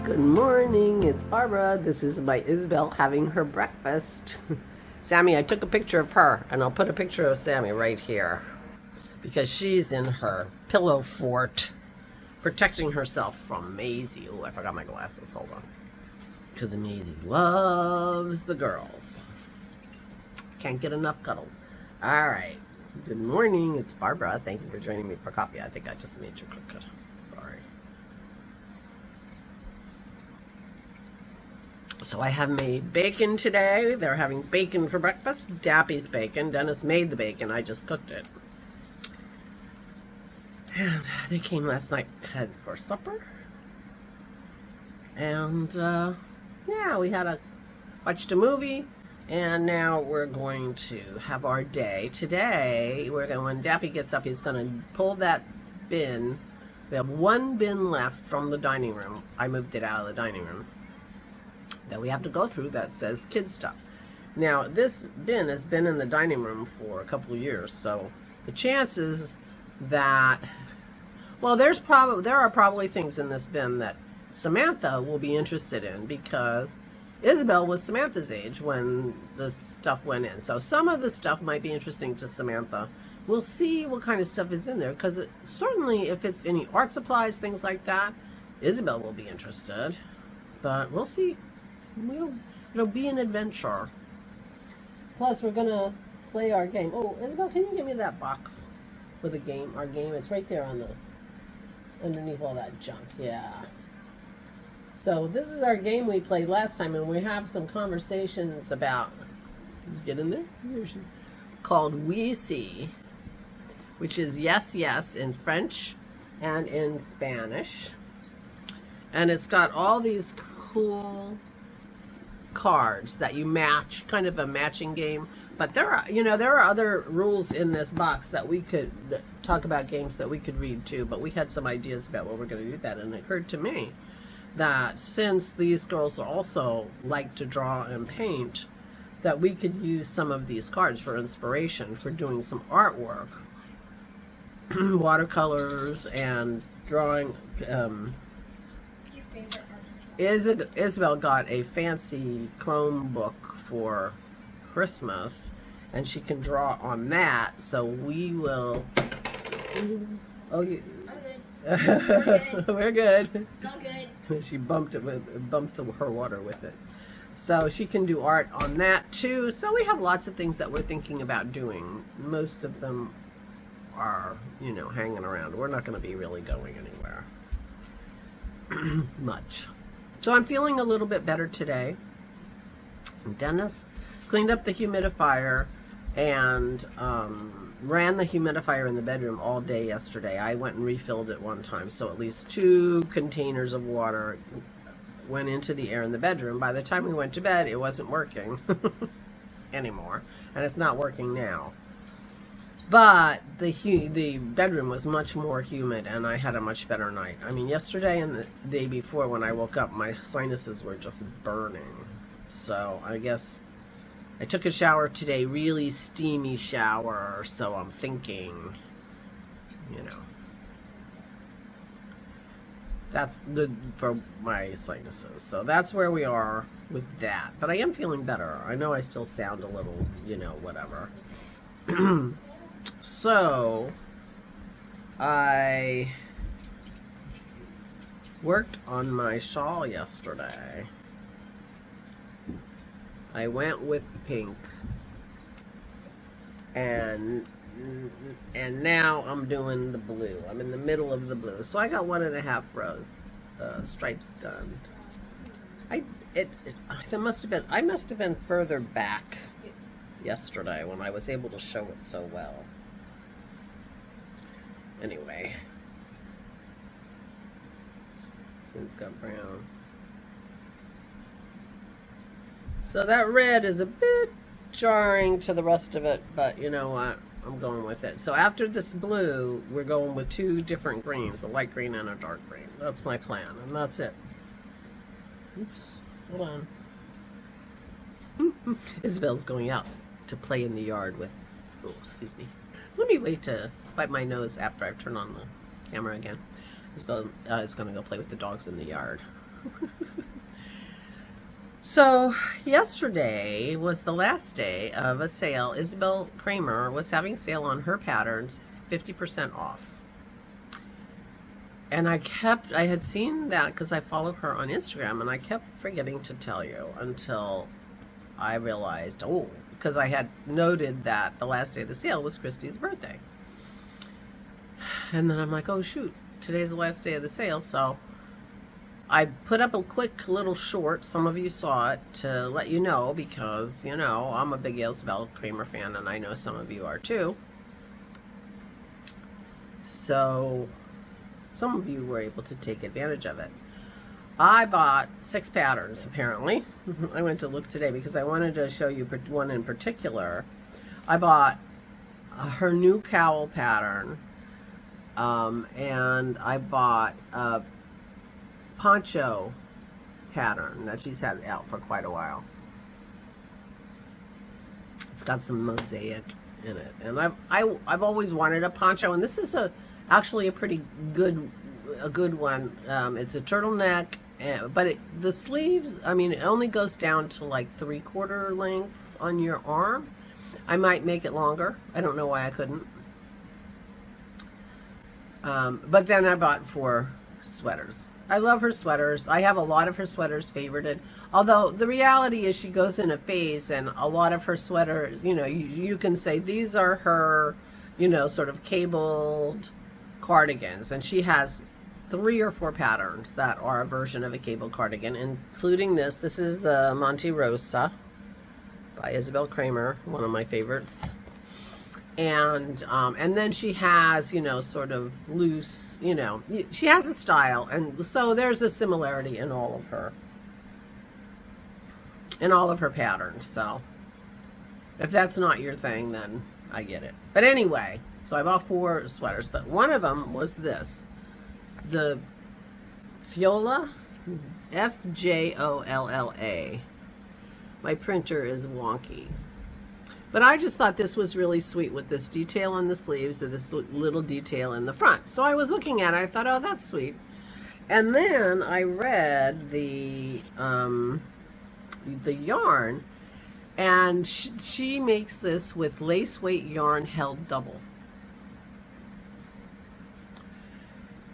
Good morning, it's Barbara. This is my Isabel having her breakfast. Sammy, I took a picture of her, and I'll put a picture of Sammy right here because she's in her pillow fort protecting herself from Maisie. Oh, I forgot my glasses. Hold on. Because Maisie loves the girls. Can't get enough cuddles. All right. Good morning, it's Barbara. Thank you for joining me for coffee. I think I just made you crooked. Sorry. So I have made bacon today. They're having bacon for breakfast. Dappy's bacon. Dennis made the bacon. I just cooked it. And they came last night, had for supper. And yeah, we watched a movie. And now we're going to have our day. Today, when Dappy gets up, he's going to pull that bin. We have one bin left from the dining room. I moved it out of the dining room that we have to go through that says kid stuff. Now, this bin has been in the dining room for a couple of years, so the chances that, well, there are probably things in this bin that Samantha will be interested in because Isabel was Samantha's age when the stuff went in. So some of the stuff might be interesting to Samantha. We'll see what kind of stuff is in there because certainly if it's any art supplies, things like that, Isabel will be interested. But we'll see. It'll be an adventure. Plus, we're going to play our game. Oh, Isabel, can you give me that box with the game? Our game, it's right there on underneath all that junk. Yeah. So this is our game we played last time, and we have some conversations about, get in there, called We See, which is yes, yes in French and in Spanish. And it's got all these cool cards that you match, kind of a matching game. But there are other rules in this box that we could talk about, games that we could read too. But we had some ideas about what we're going to do that, and it occurred to me that since these girls also like to draw and paint, that we could use some of these cards for inspiration for doing some artwork, watercolors and drawing. What's your favorite art supply? Isabel got a fancy Chromebook for Christmas, and she can draw on that. So we will. Oh, you. I'm good. We're good. It's all good. She bumped her water with it. So she can do art on that too. So we have lots of things that we're thinking about doing. Most of them are, hanging around. We're not going to be really going anywhere much. So I'm feeling a little bit better today. Dennis cleaned up the humidifier and ran the humidifier in the bedroom all day yesterday. I went and refilled it one time, so at least 2 containers of water went into the air in the bedroom. By the time we went to bed, it wasn't working anymore, and it's not working now. But the bedroom was much more humid, and I had a much better night. I mean, yesterday and the day before when I woke up, my sinuses were just burning. So I guess I took a shower today, really steamy shower, so I'm thinking, that's good for my sinuses. So that's where we are with that. But I am feeling better. I know I still sound a little, whatever. So I worked on my shawl yesterday. I went with pink, and now I'm doing the blue. I'm in the middle of the blue, so I got 1.5 rows stripes done. I must have been further back yesterday when I was able to show it so well. Anyway, since got brown. So that red is a bit jarring to the rest of it, but you know what? I'm going with it. So after this blue, we're going with 2 different greens, a light green and a dark green. That's my plan, and that's it. Oops, hold on. Isabel's going out to play in the yard with, oh, excuse me. Let me wait to bite my nose after I've turned on the camera again. Isabel is going to go play with the dogs in the yard. So yesterday was the last day of a sale. Isabel Kramer was having a sale on her patterns, 50% off. And I had seen that because I follow her on Instagram, and I kept forgetting to tell you until I realized, oh, because I had noted that the last day of the sale was Christy's birthday. And then I'm like, oh shoot, today's the last day of the sale. So I put up a quick little short, some of you saw it, to let you know, because, you know, I'm a big Isabel Kramer fan, and I know some of you are too. So some of you were able to take advantage of it. I bought 6 patterns, apparently. I went to look today because I wanted to show you one in particular. I bought her new cowl pattern, and I bought a poncho pattern that she's had out for quite a while. It's got some mosaic in it, and I've always wanted a poncho, and this is actually a pretty good one. It's a turtleneck, but the sleeves, I mean, it only goes down to like 3/4 length on your arm. I might make it longer. I don't know why I couldn't. But then I bought 4 sweaters. I love her sweaters. I have a lot of her sweaters favorited. Although the reality is she goes in a phase, and a lot of her sweaters, you know, you can say these are her, you know, sort of cabled cardigans. And she has 3 or 4 patterns that are a version of a cable cardigan, including this. This is the Monte Rosa by Isabel Kramer, one of my favorites. And then she has, you know, sort of loose, you know, she has a style, and so there's a similarity in all of her patterns. So if that's not your thing, then I get it. But anyway, so I bought 4 sweaters, but one of them was this, the Fjolla, Fjolla. My printer is wonky. But I just thought this was really sweet with this detail on the sleeves and this little detail in the front. So I was looking at it, I thought, oh, that's sweet. And then I read the yarn, and she makes this with lace weight yarn held double.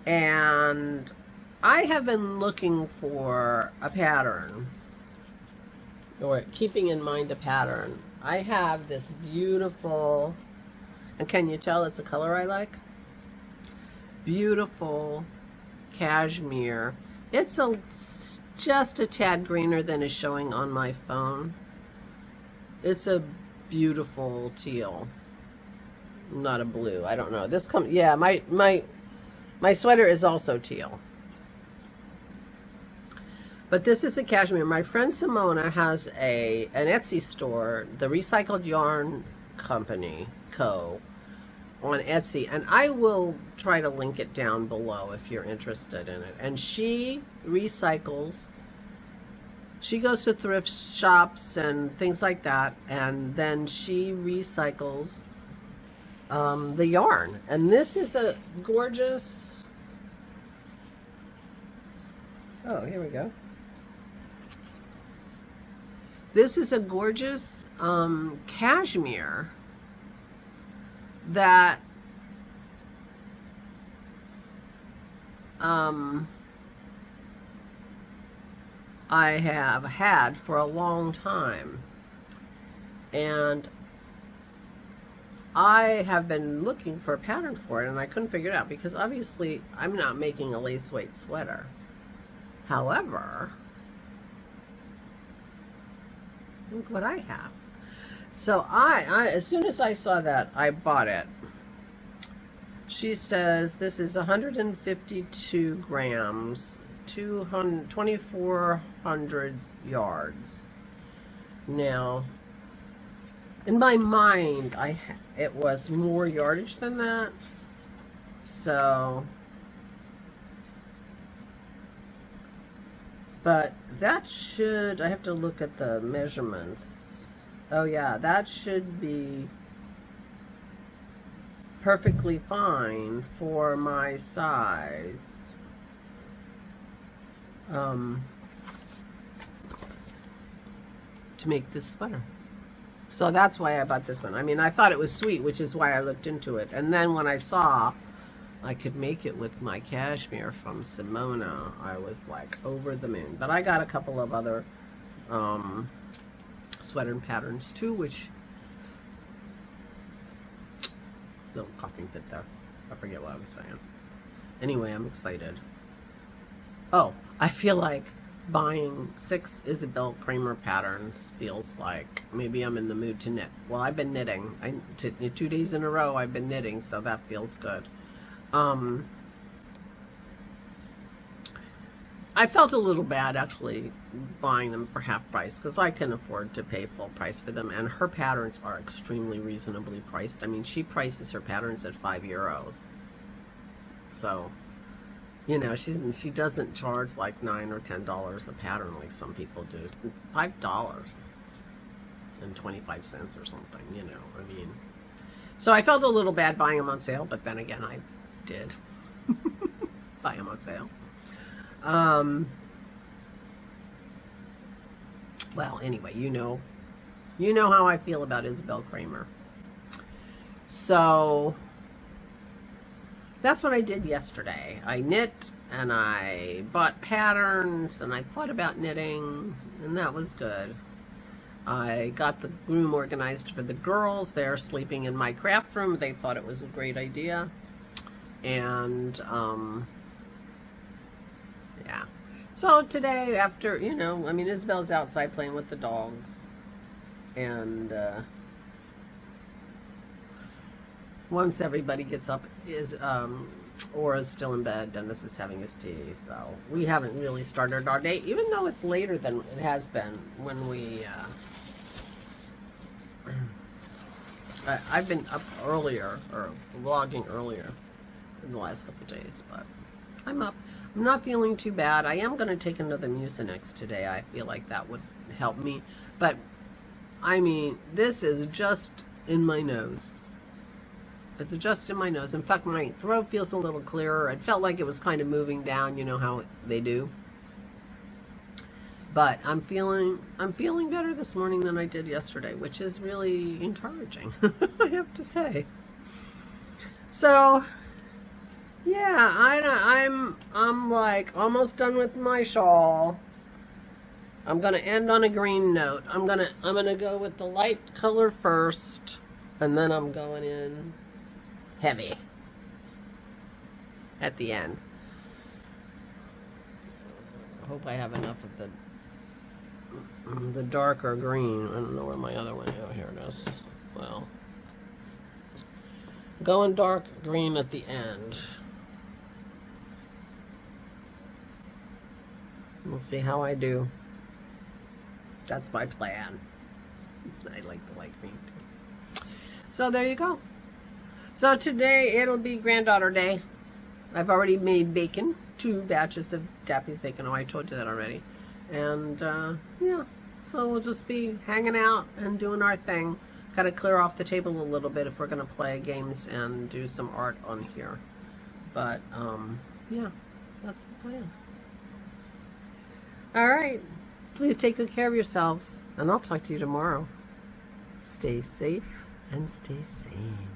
And I have been looking for a pattern, or keeping in mind a pattern. I have this beautiful, and can you tell it's a color I like? Beautiful cashmere. It's just a tad greener than is showing on my phone. It's a beautiful teal, not a blue. I don't know. This yeah, my sweater is also teal. But this is a cashmere. My friend Simona has an Etsy store, the Recycled Yarn Company Co. on Etsy, and I will try to link it down below if you're interested in it. And she recycles. She goes to thrift shops and things like that, and then she recycles the yarn. And this is a gorgeous. Oh, here we go. This is a gorgeous cashmere that I have had for a long time, and I have been looking for a pattern for it, and I couldn't figure it out because obviously I'm not making a lace weight sweater. However, look what I have. So I as soon as I saw that, I bought it. She says this is 152 grams, 2,400 yards. Now, in my mind, it was more yardage than that. So, but that should, I have to look at the measurements. Oh yeah, that should be perfectly fine for my size. to make this sweater. So that's why I bought this one. I mean, I thought it was sweet, which is why I looked into it. And then when I saw I could make it with my cashmere from Simona, I was like over the moon. But I got a couple of other sweater patterns too, which little coughing fit there. I forget what I was saying. Anyway, I'm excited. Oh, I feel like buying 6 Isabel Kramer patterns feels like maybe I'm in the mood to knit. Well, I've been knitting. 2 days in a row I've been knitting, so that feels good. I felt a little bad actually buying them for half price because I can afford to pay full price for them, and her patterns are extremely reasonably priced. I mean, she prices her patterns at €5. So, you know, she doesn't charge like $9 or $10 a pattern like some people do. $5.25 or something, you know. I mean, so I felt a little bad buying them on sale, but then again, I did buy them on sale. Well, anyway, you know how I feel about Isabel Kramer. So that's what I did yesterday. I knit and I bought patterns and I thought about knitting, and that was good. I got the room organized for the girls. They're sleeping in my craft room. They thought it was a great idea. And yeah. So today, after, you know, I mean, Isabel's outside playing with the dogs, and once everybody gets up, Aura's still in bed, Dennis is having his tea, so we haven't really started our day, even though it's later than it has been when we, I've been up earlier, or vlogging earlier in the last couple of days, but I'm up. I'm not feeling too bad. I am going to take another Mucinex today. I feel like that would help me. But, I mean, this is just in my nose. It's just in my nose. In fact, my throat feels a little clearer. It felt like it was kind of moving down. You know how they do. But I'm feeling better this morning than I did yesterday, which is really encouraging, I have to say. So, yeah, I'm like almost done with my shawl. I'm gonna end on a green note. I'm gonna go with the light color first, and then I'm going in heavy at the end. I hope I have enough of the darker green. I don't know where my other one is. Oh, here it is. Well, going dark green at the end. We'll see how I do. That's my plan. I like the light green too. So there you go. So today it'll be Granddaughter Day. I've already made bacon, 2 batches of Dappy's bacon. Oh, I told you that already. And yeah, so we'll just be hanging out and doing our thing. Got to clear off the table a little bit if we're going to play games and do some art on here. But yeah, that's the plan. All right, please take good care of yourselves, and I'll talk to you tomorrow. Stay safe and stay sane.